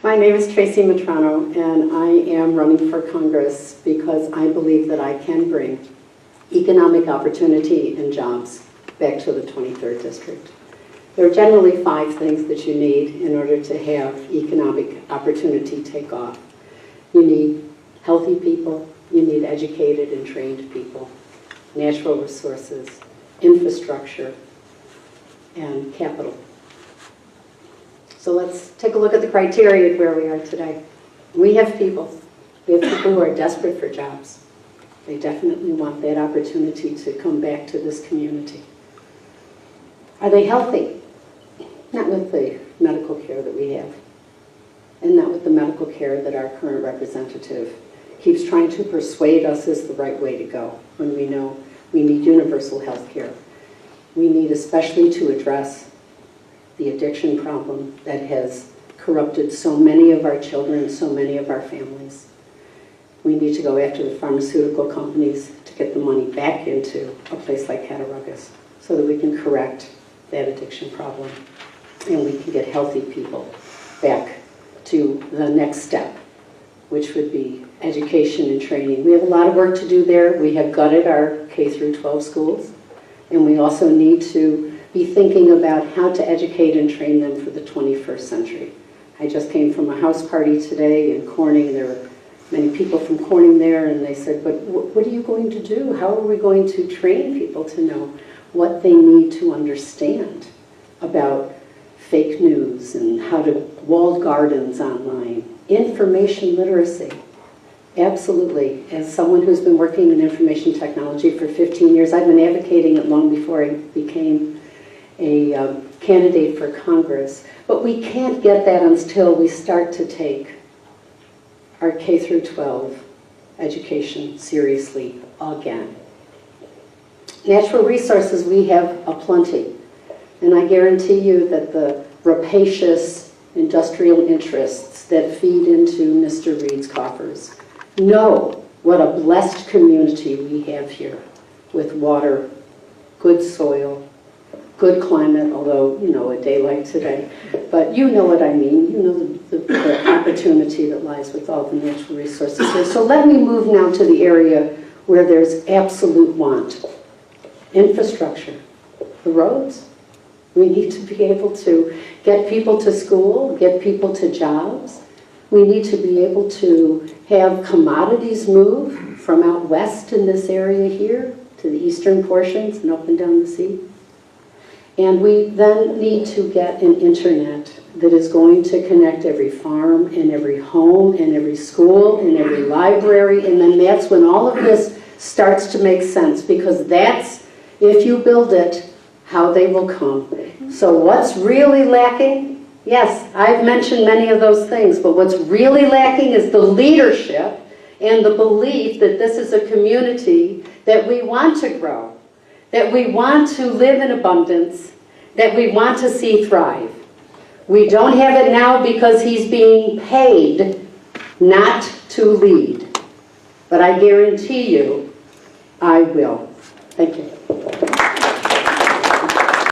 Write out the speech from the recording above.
My name is Tracy Mitrano, and I am running for Congress because I believe that I can bring economic opportunity and jobs back to the 23rd District. There are generally 5 things that you need in order to have economic opportunity take off. You need healthy people, you need educated and trained people, natural resources, infrastructure, and capital. So let's take a look at the criteria of where we are today. We have people. We have people who are desperate for jobs. They definitely want that opportunity to come back to this community. Are they healthy? Not with the medical care that we have, and not with the medical care that our current representative keeps trying to persuade us is the right way to go, when we know we need universal health care. We need especially to address the addiction problem that has corrupted so many of our children, so many of our families. We need to go after the pharmaceutical companies to get the money back into a place like Cattaraugus so that we can correct that addiction problem and we can get healthy people back to the next step, which would be education and training. We have a lot of work to do there. We have gutted our K-12 schools, and we also need to be thinking about how to educate and train them for the 21st century. I just came from a house party today in Corning. There were many people from Corning there, and they said, but what are you going to do? How are we going to train people to know what they need to understand about fake news and how to walled gardens online? Information literacy. Absolutely. As someone who's been working in information technology for 15 years, I've been advocating it long before I became a candidate for Congress. But we can't get that until we start to take our K-12 education seriously again. Natural resources, we have aplenty. And I guarantee you that the rapacious industrial interests that feed into Mr. Reed's coffers know what a blessed community we have here with water, good soil, good climate, although, you know, a day like today. But you know what I mean. You know the opportunity that lies with all the natural resources here. So let me move now to the area where there's absolute want. Infrastructure. The roads. We need to be able to get people to school, get people to jobs. We need to be able to have commodities move from out west in this area here to the eastern portions and up and down the sea. And we then need to get an internet that is going to connect every farm and every home and every school and every library. And then that's when all of this starts to make sense, because that's, if you build it, how they will come. So what's really lacking? Yes, I've mentioned many of those things, but what's really lacking is the leadership and the belief that this is a community that we want to grow, that we want to live in abundance, that we want to see thrive. We don't have it now because he's being paid not to lead. But I guarantee you, I will. Thank you.